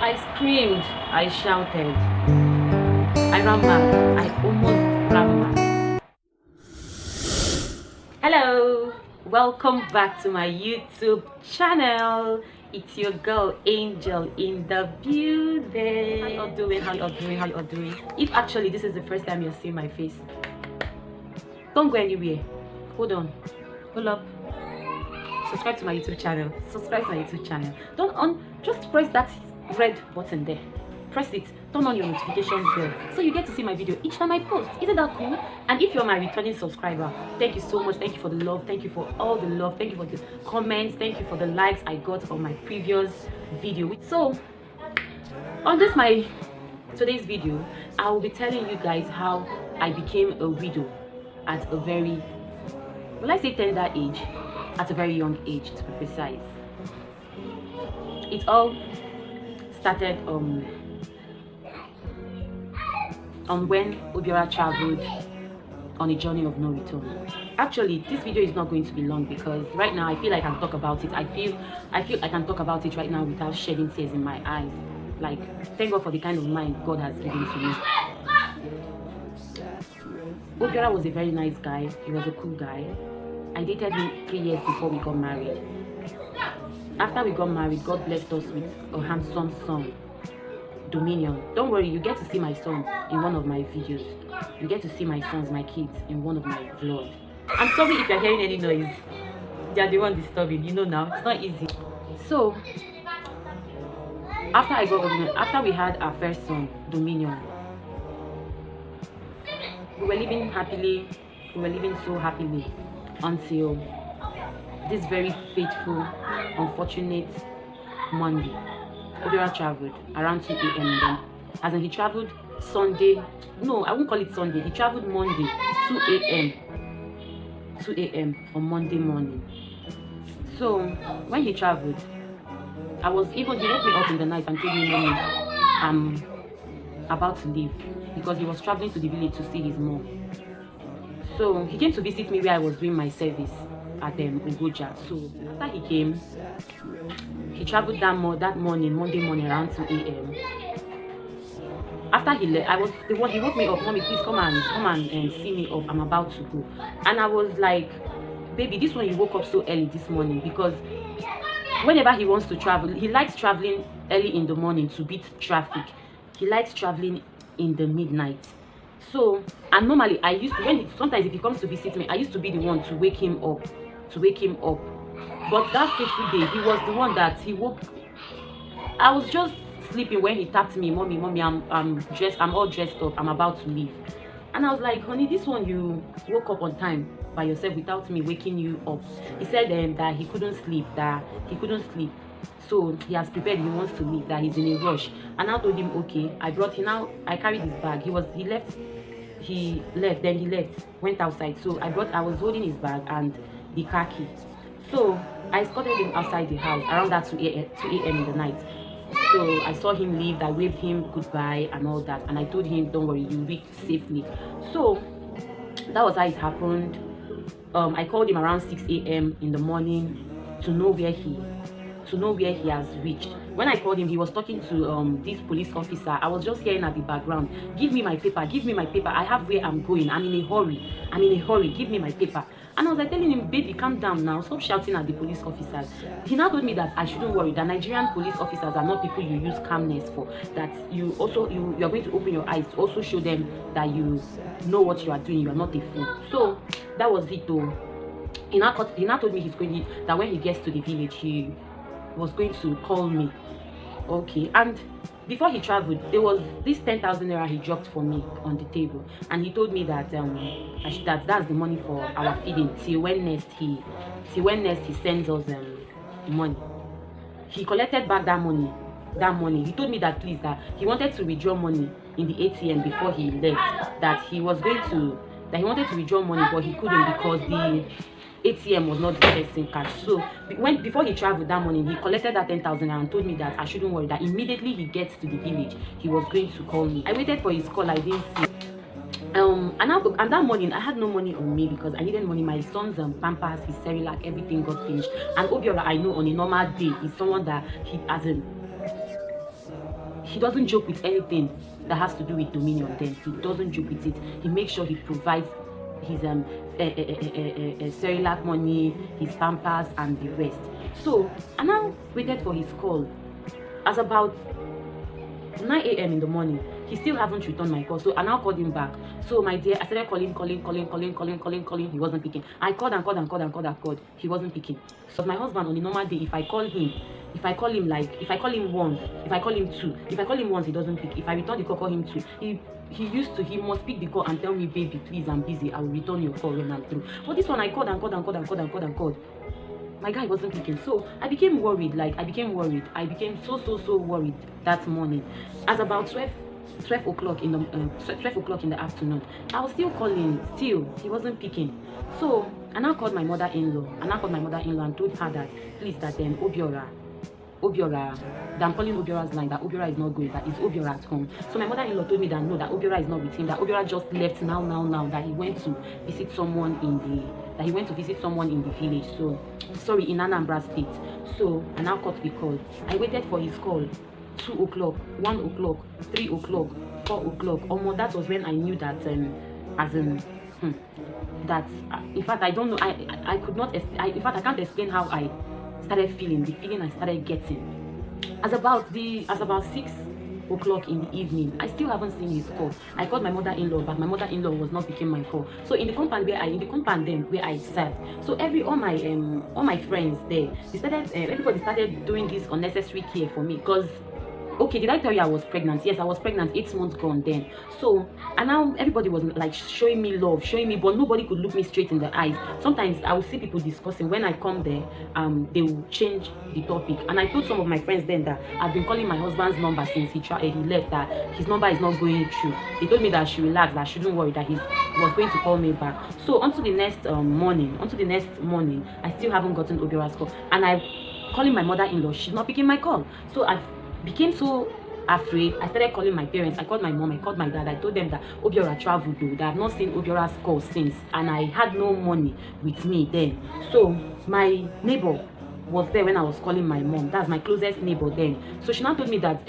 I screamed, I shouted, I ran mad, I almost ran mad. Hello, welcome back to my YouTube channel. It's your girl Angel in the building. How you all doing? How you all doing? How you all doing? If actually this is the first time you're seeing my face, don't go anywhere. Hold on, hold up. Subscribe to my YouTube channel. Subscribe to my YouTube channel. Don't on. Just press that red button there. Press it. Turn on your notification bell so you get to see my video each time I post. Isn't that cool? And if you're my returning subscriber, thank you so much. Thank you for the love. Thank you for all the love. Thank you for the comments. Thank you for the likes I got on my previous video. So on today's video, I will be telling you guys how I became a widow at a very, will I say tender age? At a very young age, to be precise. It all started on when Obiora traveled on a journey of no return. Actually, this video is not going to be long because right now I feel I can talk about it. I feel I can talk about it right now without shedding tears in my eyes. Like, thank God for the kind of mind God has given to me. Obiora was a very nice guy. He was a cool guy. I dated him 3 years before we got married. After we got married, God blessed us with a handsome son, Dominion. Don't worry, you get to see my son in one of my videos. You get to see my sons, my kids, in one of my vlogs. I'm sorry if you're hearing any noise. They are the one disturbing, you know now. It's not easy. So, after we had our first son, Dominion, we were living happily. We were living so happily until this very fateful, unfortunate Monday. Obiora traveled around 2 a.m. then. As in, he traveled Sunday. No, I won't call it Sunday. He traveled Monday, 2 a.m. 2 a.m. on Monday morning. So when he traveled, he woke me up in the night and told me, "Mommy, I'm about to leave," because he was traveling to the village to see his mom. So he came to visit me where I was doing my service at Ugoja. So after he came, he traveled that morning, Monday morning around 2 a.m. After he left, he woke me up, "Mommy, please come and see me off. I'm about to go." And I was like, "Baby, this one you woke up so early this morning," because whenever he wants to travel, he likes traveling early in the morning to beat traffic. He likes traveling in the midnight. So, and normally I used to, sometimes if he comes to visit me, I used to be the one to wake him up. But that fateful day, he was the one that he woke. I was just sleeping when he tapped me, "Mommy, I'm all dressed up, I'm about to leave." And I was like, "Honey, this one you woke up on time by yourself without me waking you up." He said that he couldn't sleep, so he has prepared, he wants to leave, that he's in a rush. And I told him, okay. I carried his bag. He left, went outside. So I was holding his bag and the car key. So I escorted him outside the house around that 2 a.m. in the night. So I saw him leave, I waved him goodbye and all that, and I told him, "Don't worry, you'll reach safely." So that was how it happened. I called him around 6 a.m. in the morning to know where he has reached. When I called him, he was talking to this police officer. I was just hearing at the background, "Give me my paper, give me my paper. I have where I'm going. I'm in a hurry, give me my paper." And I was like telling him, "Baby, calm down now. Stop shouting at the police officers." He now told me that I shouldn't worry, that Nigerian police officers are not people you use calmness for. That you are going to open your eyes to also show them that you know what you are doing. You are not a fool. So that was it though. He now told me that when he gets to the village, he was going to call me. Okay. And before he traveled, there was this 10,000 naira he dropped for me on the table, and he told me that that's the money for our feeding till when next he sends us money. He collected back that money. He told me that that he wanted to withdraw money in the ATM before he left. That he wanted to withdraw money, but he couldn't because the ATM was not detecting cash. So before he traveled that morning, he collected that 10,000 and told me that I shouldn't worry, that immediately he gets to the village, he was going to call me. I waited for his call. I didn't see. And that morning I had no money on me because I needed money. My son's pampers, his Cerelac, everything got finished. And Obiora, I know on a normal day, is someone that he hasn't. he doesn't joke with anything that has to do with Dominion. Then he doesn't joke with it. He makes sure he provides his Cerelac money, his Pampers, and the rest. So I now waited for his call. As about 9 a.m. in the morning, he still haven't returned my call. So I now called him back. So my dear, I started calling. He wasn't picking. I called and called. He wasn't picking. So my husband, on a normal day, if I call him once, if I call him two, if I call him once, he doesn't pick. If I return the call him two, he must pick the call and tell me, baby, please, I'm busy, I will return your call when I'm through. But this one, I called and called. My guy wasn't picking. So I became worried. I became so worried that morning. As about 12 o'clock in the afternoon, I was still calling. Still, he wasn't picking. So I now called my mother-in-law. And told her that, please, that Obiora, that I'm calling Obiora's line, that Obiora is not going, that is Obiora at home. So my mother-in-law told me that no, that Obiora is not with him, that Obiora just left now, that he went to visit someone in the village. So sorry, in Anambra State. So I now cut the call. I waited for his call. 2 o'clock, 1 o'clock, 3 o'clock, 4 o'clock. Almost that was when I knew that in fact I don't know, I could not, in fact I can't explain how I started feeling, the feeling I started getting. As about 6 o'clock in the evening, I still haven't seen his call. I called my mother-in-law, but my mother-in-law was not picking my call. So in the compound where I sat, so all my friends there, everybody started doing this unnecessary care for me. Because okay, did I tell you I was pregnant? Yes, I was pregnant, 8 months gone then. So, and now everybody was like showing me love, but nobody could look me straight in the eyes. Sometimes I would see people discussing. When I come there, they will change the topic. And I told some of my friends then that I've been calling my husband's number since he left, that his number is not going through. They told me that I should relax, that I shouldn't worry, that he was going to call me back. So onto the next morning, I still haven't gotten Obiora's call. And I'm calling my mother-in-law, she's not picking my call. So I became so afraid. I started calling my parents. I called my mom, I called my dad. I told them that Obiora traveled though, that I've not seen Obiora's call since, and I had no money with me then. So my neighbor was there when I was calling my mom. That's my closest neighbor then. So she now told me that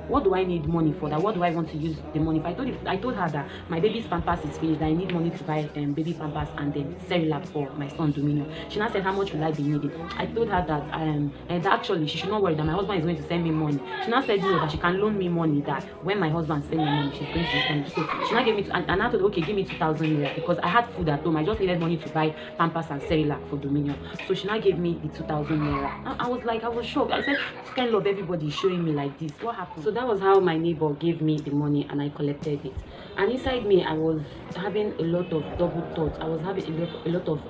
what do I need money for? That what do I want to use the money for? I told her that my baby's Pampers is finished, that I need money to buy baby Pampers and then Cerelac for my son Dominion. She now said, how much will I be needing? I told her that and actually she should not worry, that my husband is going to send me money. She now said no, that she can loan me money, that when my husband sends me money, she's going to return it. So she now gave me and I told her, okay, give me 2,000 naira, because I had food at home. I just needed money to buy Pampers and Cerelac for Dominion. So she now gave me the 2,000 naira. I was shocked. I said, this kind of everybody is showing me like this. What happened? So that was how my neighbor gave me the money and I collected it. And inside me, I was having a lot of double thoughts. I was having a lot of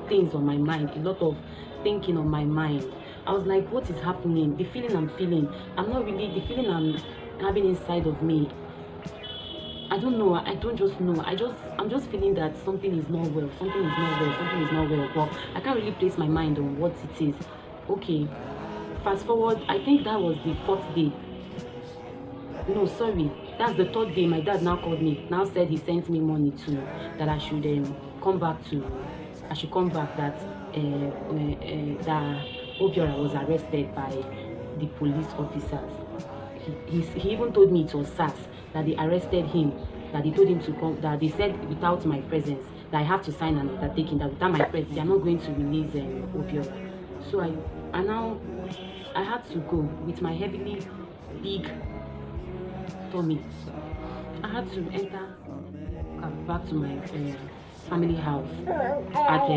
things on my mind, a lot of thinking on my mind. I was like, what is happening? The feeling I'm feeling, the feeling I'm having inside of me, I don't know. I don't just know. I'm just feeling that something is not well. But I can't really place my mind on what it is. Okay, fast forward. I think that was the 4th day. No, sorry, that's the 3rd day. My dad now called me. Now said he sent me money that I should come back. That that Obiora was arrested by the police officers. He even told me it was SARS, that they arrested him, that they told him to come, that they said without my presence, that I have to sign an undertaking, that without my presence, they are not going to release Obiora. So I had to go with my heavily big tummy. I had to enter back to my family house at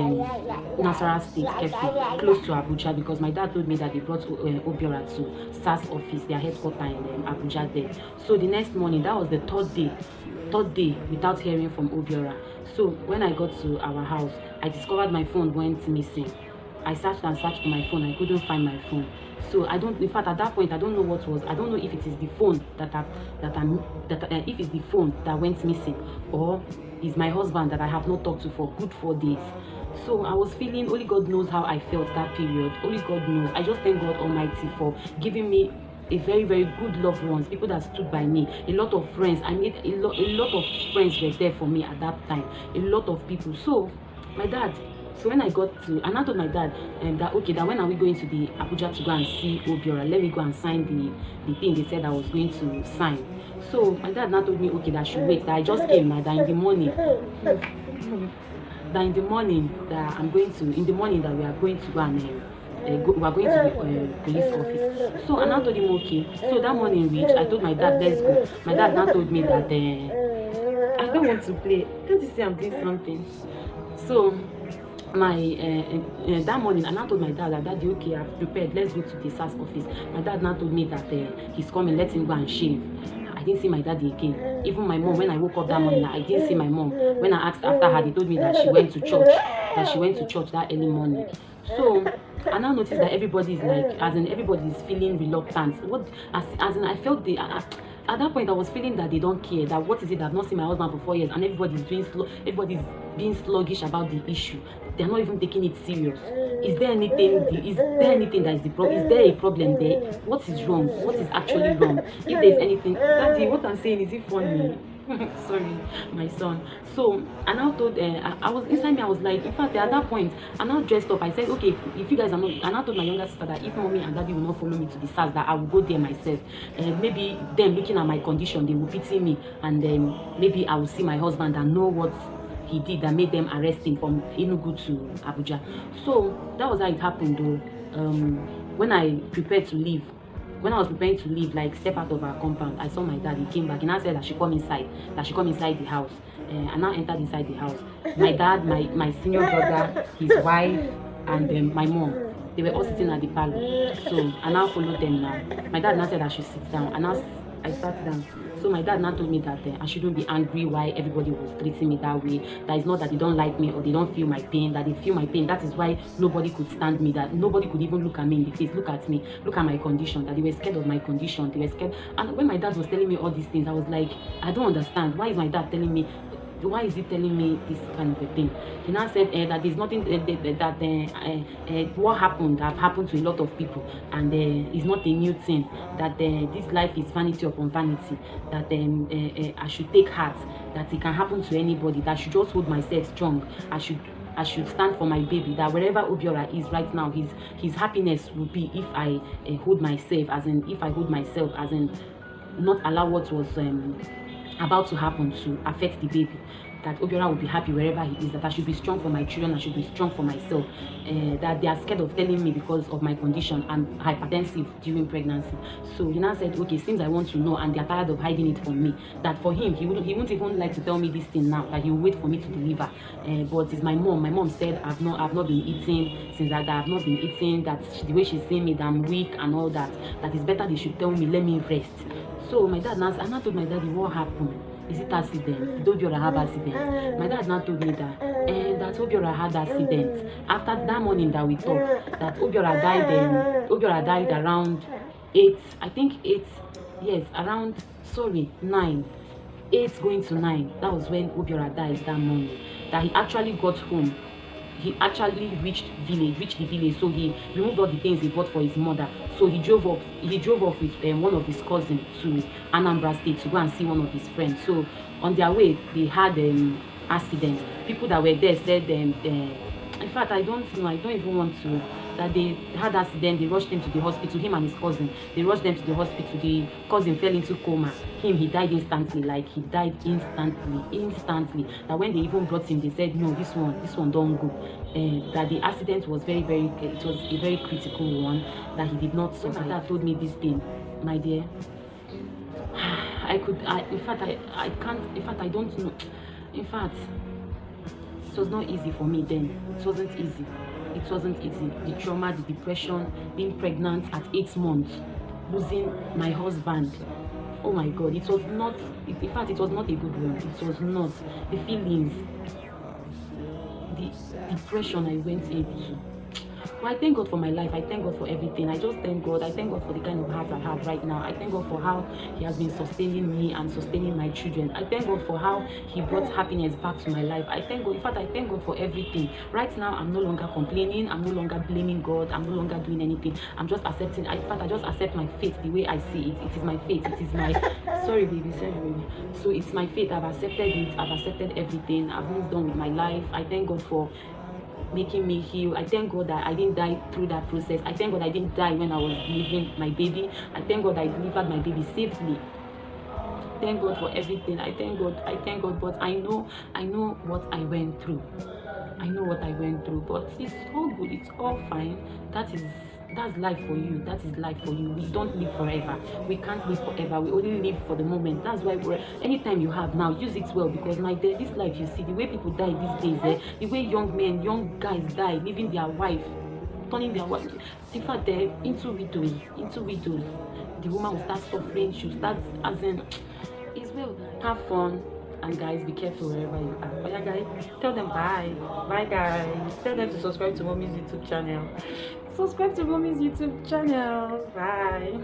Nasarawa State, Kefi, close to Abuja, because my dad told me that they brought Obiora to SARS office, their headquarters in Abuja there. So the next morning, that was the 3rd day without hearing from Obiora. So when I got to our house, I discovered my phone went missing. I searched for my phone. I couldn't find my phone. So in fact, at that point, I don't know what was. I don't know if it is the phone if it's the phone that went missing, or is my husband that I have not talked to for good 4 days. So I was feeling, only God knows how I felt that period. Only God knows. I just thank God Almighty for giving me a very, very good loved ones, people that stood by me, a lot of friends. I made a lot of friends were there for me at that time, a lot of people. So my dad So when I got to, and I told my dad that okay, that when are we going to the Abuja to go and see Obiora? Let me go and sign the thing they said I was going to sign. So my dad now told me okay, that I should wait. That I just came now. That in the morning, that in the morning that I'm going to, in the morning that we are going to go and we are going to the police office. So and I told him okay. So that morning reached, I told my dad let's go. My dad now told me that I don't want to play. Can't you see I'm doing something? So my that morning, and I told my dad that daddy okay, I've prepared, let's go to the SAS office. My dad now told me that he's coming, let him go and shave. I didn't see my daddy again. Even my mom, when I woke up that morning, I didn't see my mom. When I asked after her, they told me that she went to church, that early morning. So I now noticed that everybody is like, as in everybody is feeling reluctant. As in I felt at that point I was feeling that they don't care, that what is it, I've not seen my husband for 4 years and everybody's being sluggish about the issue. They're not even taking it serious. Is there anything that is the problem? Is there a problem there? What is wrong? What is actually wrong? If there's anything, daddy, what I'm saying, is it funny? Sorry, my son. So I now told I was inside me, I was like, in fact at that point I now dressed up. I said okay, if you guys are not, I now told my younger sister that if mommy and daddy will not follow me to the SAS, that I will go there myself. Maybe them looking at my condition, they will pity me, and then maybe I will see my husband and know what he did that made them arrest him from Enugu to Abuja. So that was how it happened though. When I prepared to leave, when I was preparing to leave, like step out of our compound, I saw my dad. He came back and I said that she come inside, the house. And I entered inside the house. My dad, my senior brother, his wife, and my mom, they were all sitting at the parlor. So I now followed them now. My dad now said I should sit down, and I sat down. So my dad now told me that I shouldn't be angry why everybody was treating me that way. That it's not that they don't like me or they don't feel my pain, that they feel my pain. That is why nobody could stand me, that nobody could even look at me in the face, look at me, look at my condition, that they were scared of my condition, they were scared. And when my dad was telling me all these things, I was like, I don't understand. Why is my dad telling me? Why is he telling me this kind of a thing? He now said that there's nothing, what happened have happened to a lot of people, and it's not a new thing, that this life is vanity upon vanity, that I should take heart, that it can happen to anybody, that I should just hold myself strong, I should stand for my baby, that wherever Obiora is right now, his happiness will be if I hold myself, as in if I hold myself, as in not allow what was about to happen to affect the baby, that Obiora will be happy wherever he is, that I should be strong for my children, I should be strong for myself, that they are scared of telling me because of my condition. I'm hypertensive during pregnancy. So he now said, okay, since I want to know and they are tired of hiding it from me, that for him, he won't even like to tell me this thing now, that he will wait for me to deliver. But it's my mom said I've not been eating, since that I've not been eating, that the way she's saying me, that I'm weak and all that, that it's better they should tell me, let me rest. So my dad now, and I told my daddy what happened. Is it accident? Did Obiora have accident? My dad now told me that that Obiora had accident. After that morning that we talked, that Obiora died around 8, I think 8, yes, around, sorry, 9. 8 going to 9. That was when Obiora died that morning. That he actually got home. He actually reached the village, so he removed all the things he bought for his mother. So he drove off with one of his cousins to Anambra State to go and see one of his friends. So on their way, they had accident. People that were there said, in fact, I don't even want to, that they had accident. They rushed him to the hospital, him and his cousin. They rushed them to the hospital. The cousin fell into coma. He died instantly, instantly. That when they even brought him, they said, no, this one don't go. That the accident was it was a very critical one, that he did not survive. My dad told me this thing, my dear. I don't know. In fact, it was not easy for me then. It wasn't easy. The trauma, the depression, being pregnant at 8 months, losing my husband. Oh my God, it was not, in fact, it was not a good one. It was not. The feelings, the depression I went into. Well, I thank God for my life. I thank God for everything. I just thank God. I thank God for the kind of heart I have right now. I thank God for how He has been sustaining me and sustaining my children. I thank God for how He brought happiness back to my life. I thank God. In fact, I thank God for everything. Right now, I'm no longer complaining. I'm no longer blaming God. I'm no longer doing anything. I'm just accepting. In fact, I just accept my fate the way I see it. It is my fate. It is my... Sorry, baby. So it's my fate. I've accepted it. I've accepted everything. I've moved on with my life. I thank God for making me heal. I thank God that I didn't die through that process. I thank God I didn't die when I was delivering my baby. I thank God I delivered my baby safely. Thank God for everything. I thank God, but I know what I went through. I know what I went through, but it's all good, it's all fine. That's life for you. That is life for you. We don't live forever. We can't live forever. We only live for the moment. That's why anytime you have now, use it well, because my dear, this life you see, the way people die these days, the way young men, young guys die, leaving their wife, turning their wife, in fact, they're into widows, The woman will start suffering, she'll start as in, it's well. Have fun. And guys, be careful wherever you are. Oh yeah, guys, tell them bye. Bye, guys. Tell them to subscribe to Mommy's YouTube channel. Subscribe to Mommy's YouTube channel. Bye.